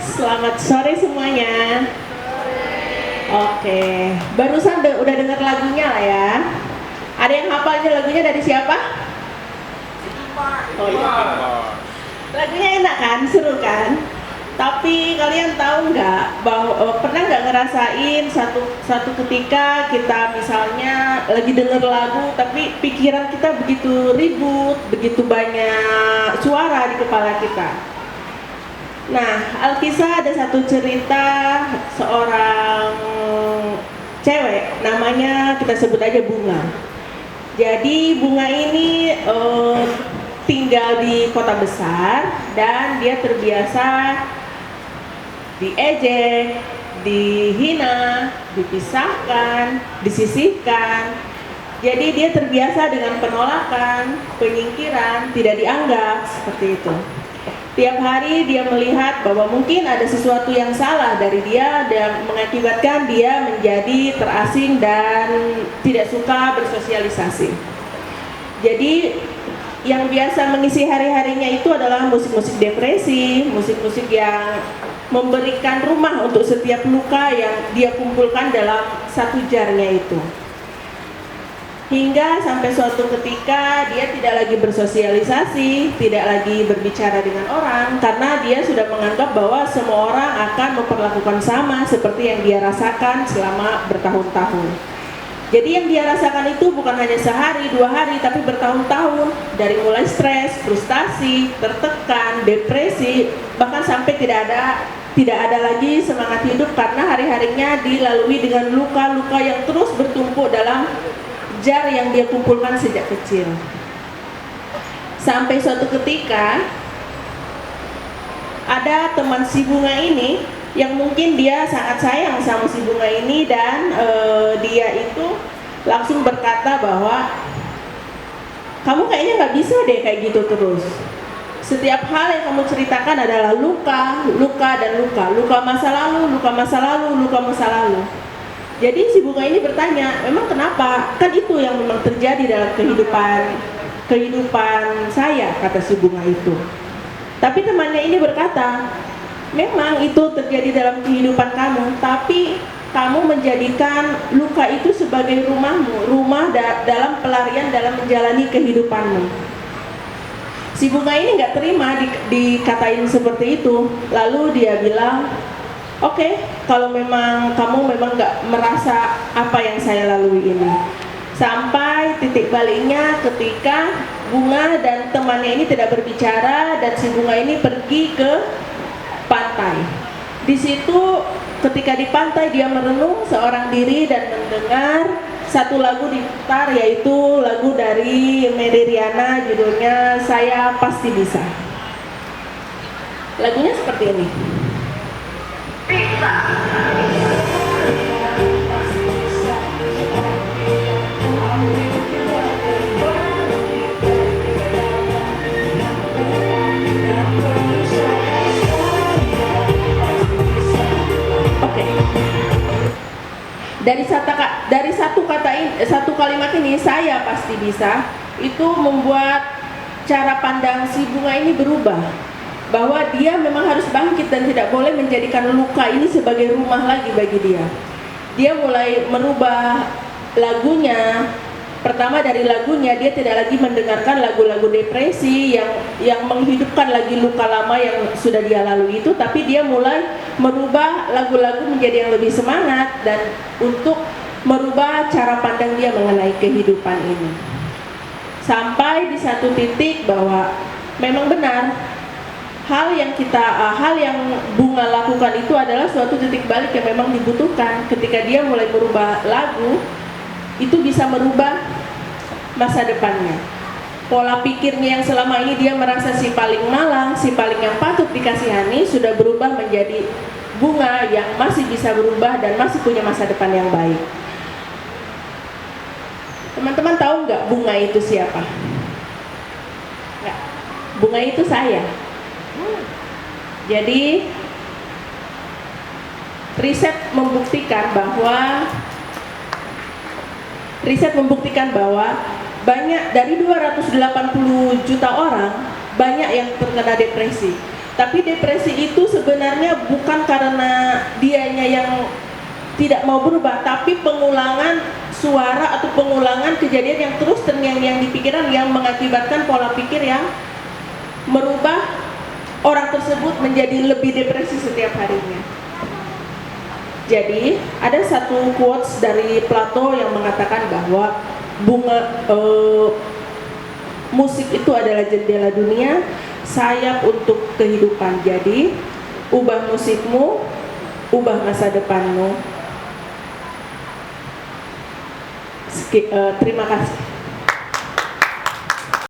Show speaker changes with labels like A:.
A: Selamat sore semuanya. Oke, barusan udah dengar lagunya lah ya. Ada yang hafalnya lagunya dari siapa? Oh iya. Lagunya enak kan, seru kan? Tapi kalian tahu nggak bahwa pernah nggak ngerasain satu ketika kita misalnya lagi denger lagu tapi pikiran kita begitu ribut, begitu banyak suara di kepala kita. Nah, Alkisah ada satu cerita seorang cewek, namanya kita sebut aja Bunga. Jadi Bunga ini tinggal di kota besar dan dia terbiasa diejek, dihina, dipisahkan, disisihkan. Jadi dia terbiasa dengan penolakan, penyingkiran, tidak dianggap, seperti itu. Tiap hari dia melihat bahwa mungkin ada sesuatu yang salah dari dia dan mengakibatkan dia menjadi terasing dan tidak suka bersosialisasi. Jadi yang biasa mengisi hari-harinya itu adalah musik-musik depresi, musik-musik yang memberikan rumah untuk setiap luka yang dia kumpulkan dalam satu jarnya itu. Hingga sampai suatu ketika dia tidak lagi bersosialisasi, tidak lagi berbicara dengan orang, karena dia sudah menganggap bahwa semua orang akan memperlakukan sama seperti yang dia rasakan selama bertahun-tahun. Jadi yang dia rasakan itu bukan hanya sehari, 2 hari, tapi bertahun-tahun. Dari mulai stres, frustasi, tertekan, depresi, bahkan sampai tidak ada lagi semangat hidup karena hari-harinya dilalui dengan luka-luka yang terus bertumpuk dalam jar yang dia kumpulkan sejak kecil. Sampai suatu ketika ada teman si Bunga ini yang mungkin dia sangat sayang sama si Bunga ini dan dia itu langsung berkata bahwa kamu kayaknya nggak bisa deh kayak gitu terus. Setiap hal yang kamu ceritakan adalah luka, luka dan luka, luka masa lalu, luka masa lalu, luka masa lalu. Jadi si Bunga ini bertanya, memang kenapa? Kan itu yang memang terjadi dalam kehidupan saya, kata si Bunga itu. Tapi temannya ini berkata, memang itu terjadi dalam kehidupan kamu, tapi kamu menjadikan luka itu sebagai rumahmu, dalam pelarian dalam menjalani kehidupanmu. Si Bunga ini nggak terima dikatain seperti itu. Lalu dia bilang, oke, kalau memang kamu memang nggak merasa apa yang saya lalui ini. Sampai titik baliknya ketika Bunga dan temannya ini tidak berbicara dan si Bunga ini pergi ke pantai. Di situ ketika di pantai dia merenung seorang diri dan mendengar satu lagu diputar, yaitu lagu dari Mary Riana, judulnya Saya Pasti Bisa. Lagunya seperti ini. Bisa. Dari satu kalimat ini, saya pasti bisa, itu membuat cara pandang si Bunga ini berubah, bahwa dia memang harus bangkit dan tidak boleh menjadikan luka ini sebagai rumah lagi bagi dia. Dia mulai merubah lagunya. Pertama, dari lagunya dia tidak lagi mendengarkan lagu-lagu depresi yang menghidupkan lagi luka lama yang sudah dia lalui itu, tapi dia mulai merubah lagu-lagu menjadi yang lebih semangat dan untuk merubah cara pandang dia mengenai kehidupan ini. Sampai di satu titik bahwa memang benar hal yang Bunga lakukan itu adalah suatu titik balik yang memang dibutuhkan. Ketika dia mulai merubah lagu, itu bisa merubah masa depannya. Pola pikirnya yang selama ini dia merasa si paling malang, si paling yang patut dikasihani, sudah berubah menjadi Bunga yang masih bisa berubah dan masih punya masa depan yang baik. Teman-teman tahu nggak Bunga itu siapa? Nggak. Bunga itu saya. Jadi riset membuktikan bahwa banyak dari 280 juta orang banyak yang terkena depresi. Tapi depresi itu sebenarnya bukan karena dianya yang tidak mau berubah, tapi pengulangan suara atau pengulangan kejadian yang terus terngiang-ngiang di pikiran yang mengakibatkan pola pikir yang merubah orang tersebut menjadi lebih depresi setiap harinya. Jadi ada satu quotes dari Plato yang mengatakan bahwa musik itu adalah jendela dunia, sayap untuk kehidupan. Jadi ubah musikmu, ubah masa depanmu. Terima kasih.